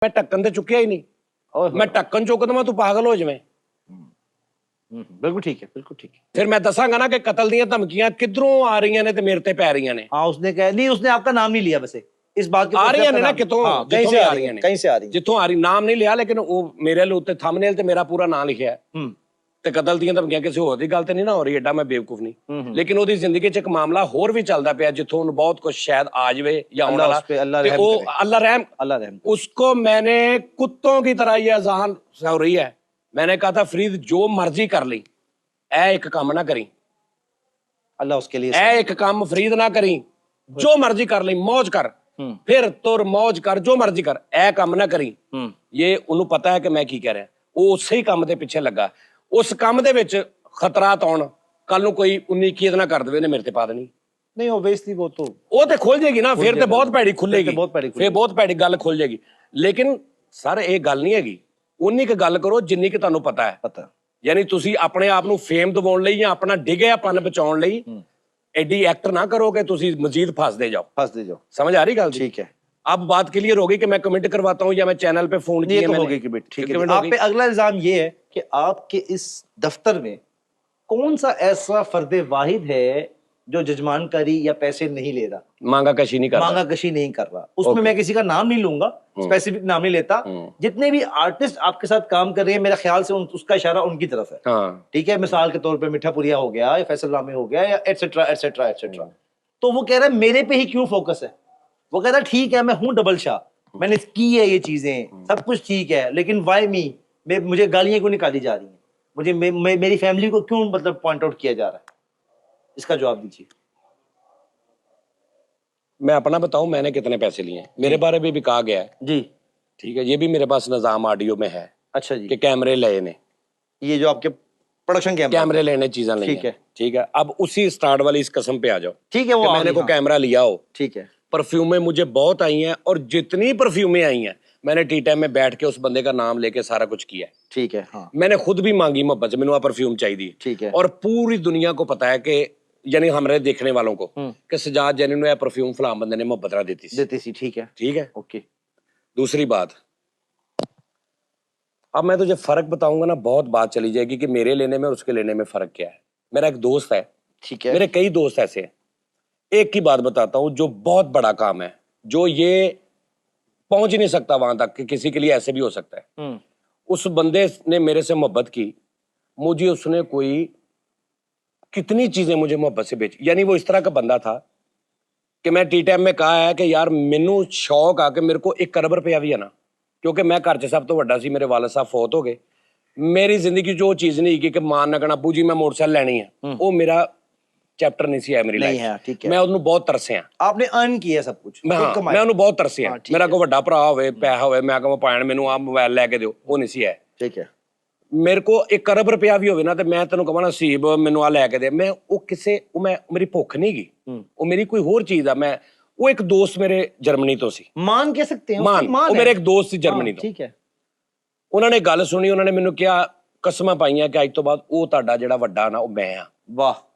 मैं ढक्कन ते चुकिया ही नहीं। मैं ढक्कन चुक दवां तू पागल हो जावे। बिल्कुल ठीक है, बिल्कुल ठीक है। फिर मैं दसांगा ना कि कतल दी धमकियां किधरों आ रही ने ते मेरे ते पै रही ने। हाँ उसने कहा नहीं, उसने आपका नाम नहीं लिया वैसे इस बात के आ रही ने ना कितों कहीं से आ रही ने, कहीं से आ रही जितों आ रही नाम नहीं लिया, लेकिन वो मेरे लिए उत्ते थंबनेल ते मेरा पूरा नाम लिखा है ते कतल दी धमकियां किसी होर दी गल ते नहीं ना हो रही। एडा मैं बेवकूफ नहीं, लेकिन ओदी जिंदगी च एक मामला होर भी चलदा पिया जिथों बहुत कुछ शायद आ जावे या आने वाला ते ओ अल्लाह रहम उसको मैंने कुत्तों की तरह ये अजान हो रही है। मैंने कहा था फरीद जो मर्जी कर ली, ए एक काम ना करी, अल्लाह उसके लिए ए एक काम फरीद ना करी, जो मर्जी कर ली मौज कर, फिर तुर मौज कर, जो मर्जी कर, ए काम ना करी। ये उन्होंने पता है कि मैं की कह रहा, वो उस ही काम के पिछे लगा। उस काम दे विच खतरा आउण, कल नूं कोई 19-21 ना कर देवे ने मेरे ते पा देनी नहीं, ओबवियसली वो तो खुल जाएगी ना, फिर तो बहुत भैड़ी खुलेगी, फिर बहुत भैड़ी गल खुल जाएगी। लेकिन सर ये गल नहीं हैगी, उन्नी क गल करो जिन्नी कि तुहानूं पता है। पता यानी तुसी अपने आप नूं फेम दिवाउण लई या अपना डिगिआपन बचाउण लई एडी एक्ट ना करो कि तुसी मजीद फसदे जाओ। समझ आ रही गल? ठीक है। अब बात क्लियर हो गई कि मैं कमेंट करवाता हूं या मैं चैनल पे फोन किया मैंने। ठीक है। आप पे अगला इल्जाम ये है कि आपके इस दफ्तर में कौन सा ऐसा फर्दे वाहिद है जो जजमानकारी या पैसे नहीं ले रहा, मांगा कशी नहीं कर रहा। उसमें मैं किसी का नाम नहीं लूंगा, स्पेसिफिक नाम नहीं लेता। जितने भी आर्टिस्ट आपके साथ काम कर रहे हैं मेरे ख्याल से उसका इशारा उनकी तरफ है। ठीक है, मिसाल के तौर पे मिठापुरिया हो गया या फैसल रामी हो गया या एटसेट्रा एटसेट्रा एटसेट्रा। तो वो कह रहा है मेरे पे ही क्यों फोकस है। वो कह रहा है ठीक है मैं हूं डबल शाह, मैंने की है ये चीजें, सब कुछ ठीक है, लेकिन वाई मी, मुझे गालियां क्यों निकाली जा रही हैं, मुझे मेरी फैमिली को क्यों मतलब पॉइंट आउट किया जा रहा है। इसका जवाब दीजिए। मैं अपना बताऊं मैंने कितने पैसे लिए, मेरे बारे में भी कहा गया है जी। ठीक है, ये भी मेरे पास निजाम ऑडियो में है। अच्छा जी। कि कैमरे लए ने, ये जो आपके प्रोडक्शन कैमरे लेने चीजें नहीं है। ठीक है, अब उसी स्टार्ट वाली इस कसम पे आ जाओ। ठीक है, वो मैंने को कैमरा लिया हो। ठीक है, परफ्यूमें मुझे बहुत आई हैं, और जितनी परफ्यूमें आई हैं मैंने टी टाइम में बैठ के उस बंदे का नाम लेके सारा कुछ किया है। ठीक है, हाँ। मैंने खुद भी मांगी मोहब्बत से, मैंने वहां परफ्यूम चाहिए। ठीक है, और पूरी दुनिया को पता है कि यानी हमारे देखने वालों को कि सजाद जैनी ने परफ्यूम फलां बंदे ने मोहब्बत रा देती थी। ठीक है, ओके। दूसरी बात, अब मैं तुझे फर्क बताऊंगा ना, बहुत बात चली जाएगी कि मेरे लेने में और उसके लेने में फर्क क्या है। मेरा एक दोस्त है, ठीक है, मेरे कई दोस्त ऐसे हैं। एक की बात बताता हूं जो बहुत बड़ा काम है, जो ये पहुंच ही नहीं सकता वहां तक कि किसी के लिए ऐसे भी हो सकता है। उस बंदे ने मेरे से मोहब्बत की, मुझे उसने कोई कितनी चीजें मुझे मोहब्बत से बेची। यानी वो इस तरह का बंदा था कि मैं टी टाइम में कहा है कि यार मैनू शौक आ कि मेरे को 1 अरब रुपया भी है ना, क्योंकि मैं घर च सब तो वड्डा सी, मेरे वालद साहब फौत हो गए। मेरी जिंदगी जो चीज नहीं की कि मां ने कहना अबू जी मैं मोटरसाइकिल लैनी है, वो मेरा चैप्टर नहीं सी है मेरी लाइफ है। ठीक है, मैं उन्होंने बहुत तरसिया। आपने अर्न किया सब कुछ, मैं उन्होंने बहुत तरसिया। मेरा कोई वड्डा भरा होवे, पैसा होवे, मैं कहां भैन मैनू आ मोबाइल लेके दिओ, वो नहीं सी है। ठीक है, मेरे को 1 अरब रुपया भी होवे ना ते मैं तेनों कहां नसीब मैनू आ लेके दे, मैं वो किसे मैं मेरी भुख नहीं गई, वो मेरी कोई होर चीज आ। मैं वो एक दोस्त मेरे जर्मनी तो सी, मान कह सकते हैं, मान वो मेरे एक दोस्त सी जर्मनी तो। ठीक है, उन्होंने गल सुनी, उन्होंने मैनू कहा कसमां पाइयां कि अज तो बाद वो तुहाडा जिहड़ा वड्डा ना वो मैं आ। वाह,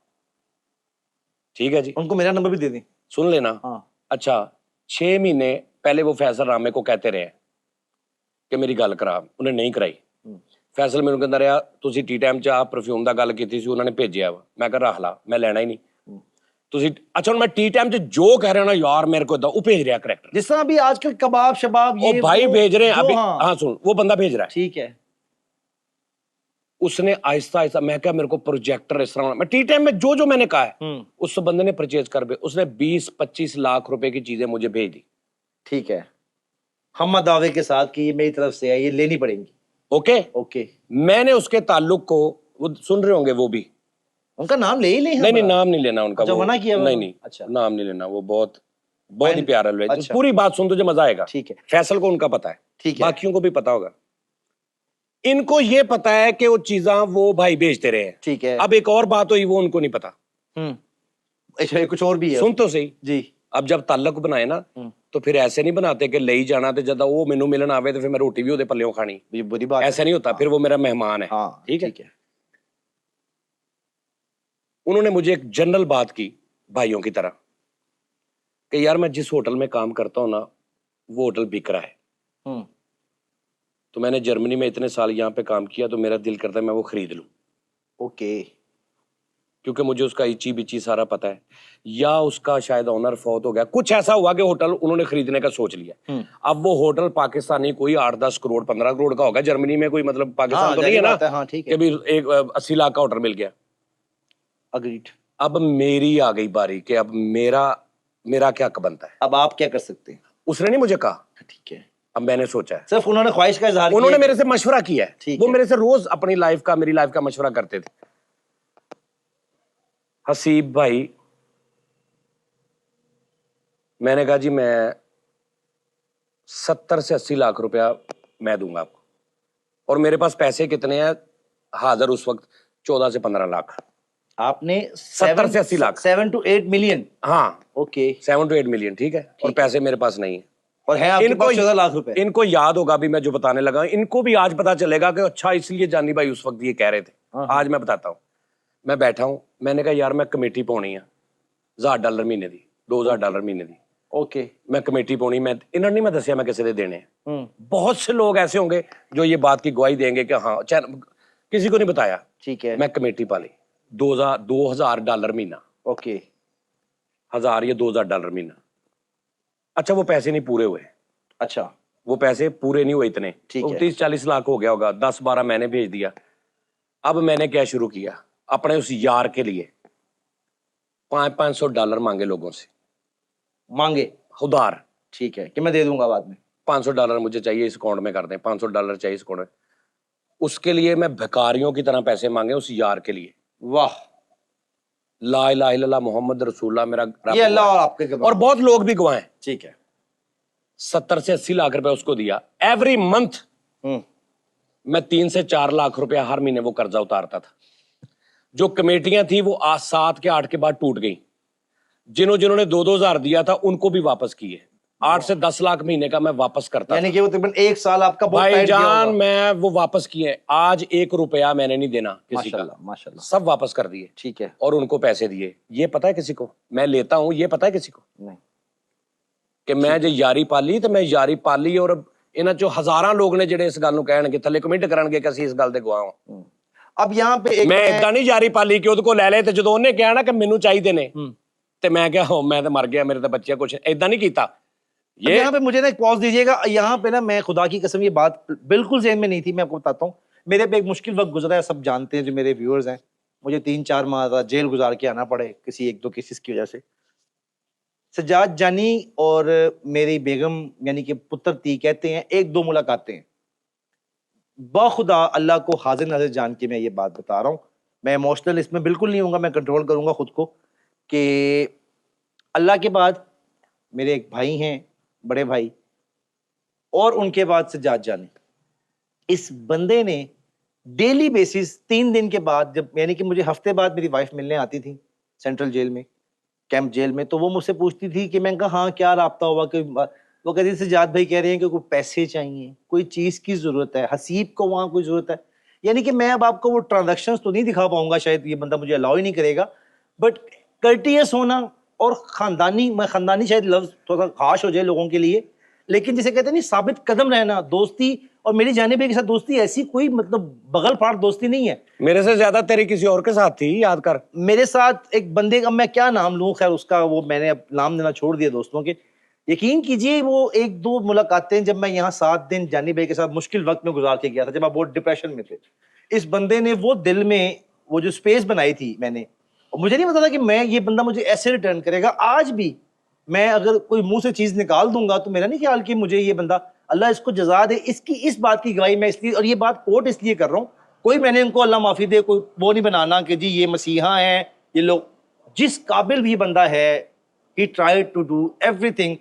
ठीक है जी, उनको मेरा नंबर भी दे दें, सुन लेना। हाँ। अच्छा, 6 महीने पहले वो फैसल रामे को कहते रहे कि मेरी गल करा, उन्हें नहीं कराई। फैसल मैनू कहता रहा तुसी टी टाइम च आ परफ्यूम दा गल कीती सी, उन्होंने भेजिया वा, मैं कहा रख ला, मैं लेना ही नहीं। तुसी अच्छा मैं टी टाइम च जो कह रहा ना यार मेरे को वो भेज रहा करैक्टर, जिस तरह अभी आजकल कबाब शबाब ये भाई भेज रहे हैं अभी। हाँ सुन, वो बंदा भेज रहा है। ठीक है, उसने आहिस्ता आहिस्ता, मैं क्या मेरे को प्रोजेक्टर इस तरह, मैं टी टाइम में जो जो मैंने कहा है उस बंदे ने परचेज कर दे, उसने 20-25 लाख रुपए की चीजें मुझे भेज दी। ठीक है, हम दावे के साथ कि ये मेरी तरफ से है, ये लेनी पड़ेंगी। ओके ओके, मैंने उसके ताल्लुक को, वो सुन रहे होंगे वो भी, उनका नाम ले ही ले। नहीं नाम नहीं लेना उनका। अच्छा, मना किया? नहीं, अच्छा नाम नहीं लेना, वो बहुत ही प्यारा लोग। अच्छा, पूरी बात सुन, तुझे मजा आएगा। ठीक है, फैसल को उनका पता है, ठीक है, बाकियों को भी पता होगा। इनको ये पता है कि वो चीजा वो भाई बेचते रहे हैं। ठीक है, अब एक और बात हुई, वो उनको नहीं पता। अच्छा, कुछ और भी है, सुन तो सही जी। अब जब ताल्लुक बनाए ना तो फिर ऐसे नहीं बनाते कि ले ही जाना, तो जब वो मैनू मिलन आवे तो फिर मैं रोटी भी ओदे पल्लियों खानी, ये बुरी बात ऐसा नहीं होता। फिर वो मेरा मेहमान है। ठीक है, उन्होंने मुझे एक जनरल बात की भाइयों की तरह कि यार मैं जिस होटल में काम करता हूं ना वो होटल बिक रहा है, तो मैंने जर्मनी में इतने साल यहाँ पे काम किया, तो मेरा दिल करता है मैं वो खरीद लूँ। ओके। क्योंकि मुझे उसका इची बिची सारा पता है, या उसका शायद ऑनर फौत हो गया, कुछ ऐसा हुआ कि होटल उन्होंने खरीदने का सोच लिया। अब वो होटल पाकिस्तानी कोई 8-10 करोड़ 15 करोड़ का होगा, जर्मनी में कोई मतलब पाकिस्तान हाँ, तो नहीं है ना, हाँ, ठीक कि है। भी एक 80 लाख का होटल मिल गया। अग्रीड। अब मेरी आ गई बारी कि अब मेरा क्या बनता है। अब आप क्या कर सकते हैं? उसने नहीं मुझे कहा, ठीक है, अब मैंने सोचा है। सिर्फ उन्होंने ख्वाहिश का इजहार उन्होंने किया मेरे से मशवरा किया है, ठीक वो है। मेरे से रोज अपनी लाइफ का, मेरी लाइफ का मशवरा करते थे। हसीब भाई, मैंने कहा जी मैं 70 से 80 लाख रुपया मैं दूंगा आपको, और मेरे पास पैसे कितने हैं हाजिर उस वक्त 14 से 15 लाख। आपने 70 से 80 लाख, 7 to 8 मिलियन। हाँ ओके। 7 to 8 मिलियन, ठीक है। और पैसे मेरे पास नहीं है, और है आपके पास 14 लाख रुपए। इनको याद होगा भी मैं जो बताने लगा, इनको भी आज पता चलेगा कि अच्छा इसलिए जानी भाई उस वक्त ये कह रहे थे। आज मैं बताता हूँ। मैं बैठा हूँ, मैंने कहा यार मैं कमेटी पाउनी है $1000 महीने दी, $2000 महीने दी। ओके। मैं कमेटी पाउनी, मैं इन्होंने नहीं मैं दसिया मैं किसी दे देने हैं। बहुत से लोग ऐसे होंगे जो ये बात की गवाही देंगे कि हाँ, किसी को नहीं बताया। ठीक है। मैं कमेटी पाली $2000 महीना। ओके। 1000 या $2000 महीना। अच्छा वो पैसे नहीं पूरे हुए। अच्छा, वो पैसे पूरे नहीं हुए इतने, ठीक है। 30-40 लाख हो गया होगा, 10-12 मैंने भेज दिया। अब मैंने क्या शुरू किया, अपने उस यार के लिए $500 मांगे लोगों से, मांगे उधार। ठीक है, कि मैं दे दूंगा बाद में। $500 मुझे चाहिए, इस अकाउंट में कर दें, $500 चाहिए इस अकाउंट में। उसके लिए मैं भिखारियों की तरह पैसे मांगे उस यार के लिए। वाह, ला इलाहा इल्लल्लाह मोहम्मद रसूलुल्लाह, मेरा ये अल्लाह और आपके गवाह। और बहुत लोग भी गवाए। ठीक है। 70 से 80 लाख रुपए उसको दिया। एवरी मंथ मैं 3 से 4 लाख रुपया हर महीने वो कर्जा उतारता था। जो कमेटियां थी वो आज 7 के 8 के बाद टूट गई। जिन्होंने 2-2 हजार दिया था उनको भी वापस किए। 8 से 10 लाख महीने का मैं वापस करता यानी कि वो तकरीबन 1 साल आपका बहुत टाइट गया भाईजान, होगा। मैं वो वापस किए। आज 1 रुपया मैंने नहीं देना किसी का, माशाल्लाह, माशाल्लाह। सब वापस कर दिए। ठीक है। और उनको पैसे दिए। ये पता है किसी को मैं लेता हूं, ये पता है किसी को नहीं कि मैं जो यारी पाली तो मैं यारी पाली। और इन्हां चो हजारां लोग ने ਜਿਹੜੇ इस गल ਨੂੰ ਕਹਿਣਗੇ, ਥੱਲੇ ਕਮੈਂਟ ਕਰਨਗੇ ਕਿ ਅਸੀਂ ਇਸ ਗੱਲ ਦੇ ਗਵਾਹ ਹਾਂ। अब यहाँ पे एक ਮੈਂ ਇਦਾਂ ਨਹੀਂ ਯਾਰੀ ਪਾਲੀ ਕਿ ਉਹਦੇ ਕੋਲ ਲੈ ਲੈ ਤੇ ਜਦੋਂ ਉਹਨੇ ਕਿਹਾ ਨਾ ਕਿ ਮੈਨੂੰ ਚਾਹੀਦੇ ਨੇ ਤੇ ਮੈਂ ਕਿਹਾ ਹੋ मैं तो मर गया, मेरे तो बच्चे कुछ इदां नहीं कीता। ये यहाँ पे मुझे ना एक पॉज दीजिएगा। यहाँ पे ना मैं खुदा की कसम ये बात बिल्कुल ज़हन में नहीं थी। मैं आपको बताता हूँ, मेरे पे एक मुश्किल वक्त गुजरा है, सब जानते हैं जो मेरे व्यूअर्स हैं। मुझे 3-4 माह जेल गुजार के आना पड़े किसी 1-2 केसेस की वजह से। सज्जाद जानी और मेरी बेगम यानी कि पुत्र ती कहते हैं 1-2 मुलाकातें हैं। बाखुदा अल्लाह को हाजिर नाज़िर जान के मैं ये बात बता रहा हूँ। मैं इमोशनल इसमें बिल्कुल नहीं हूँगा, मैं कंट्रोल करूँगा खुद को कि अल्लाह के बाद मेरे एक भाई हैं, बड़े भाई, और उनके बाद सज्जाद जानी। इस बंदे ने डेली बेसिस 3 दिन के बाद, जब यानी कि मुझे हफ्ते बाद मेरी वाइफ मिलने आती थी सेंट्रल जेल में, कैंप जेल में, तो वो मुझसे पूछती थी कि मैंने कहा हाँ क्या राब्ता हुआ, कि वो कहती थी सज्जाद भाई कह रहे हैं कि कोई पैसे चाहिए, कोई चीज़ की ज़रूरत है, हसीब को वहाँ कोई ज़रूरत है। यानी कि मैं अब आपको वो ट्रांजैक्शंस तो नहीं दिखा पाऊंगा, शायद ये बंदा मुझे अलाउ ही नहीं करेगा, बट कर्टियस होना और ख़ानदानी, मैं ख़ानदानी शायद लफ्ज़ थोड़ा खास हो जाए लोगों के लिए, लेकिन जिसे कहते हैं नहीं साबित कदम रहना, दोस्ती। और मेरी जाने भाई के साथ दोस्ती ऐसी कोई मतलब बगल फाड़ दोस्ती नहीं है। मेरे से ज्यादा तेरी किसी और के साथ थी, याद कर। मेरे साथ एक बंदे का, मैं क्या नाम लूं, खैर उसका वो मैंने अब नाम देना छोड़ दिया दोस्तों के। यकीन कीजिए वो 1-2 मुलाकातें जब मैं यहाँ 7 दिन जानी भाई के साथ मुश्किल वक्त में गुजार के गया था, जब आप बहुत डिप्रेशन में थे, इस बंदे ने वो दिल में वो जो स्पेस बनाई थी मैंने, और मुझे नहीं पता था कि मैं ये बंदा मुझे ऐसे रिटर्न करेगा। आज भी मैं अगर कोई मुंह से चीज निकाल दूंगा तो मेरा नहीं ख्याल कि मुझे ये बंदा, अल्लाह इसको जजा दे, इसकी इस बात की गवाही मैं इसलिए, और ये बात कोट इसलिए कर रहा हूँ, कोई मैंने इनको अल्लाह माफी दे कोई वो नहीं बनाना कि जी ये मसीहा हैं ये लोग। जिस काबिल भी बंदा है, he tried to do everything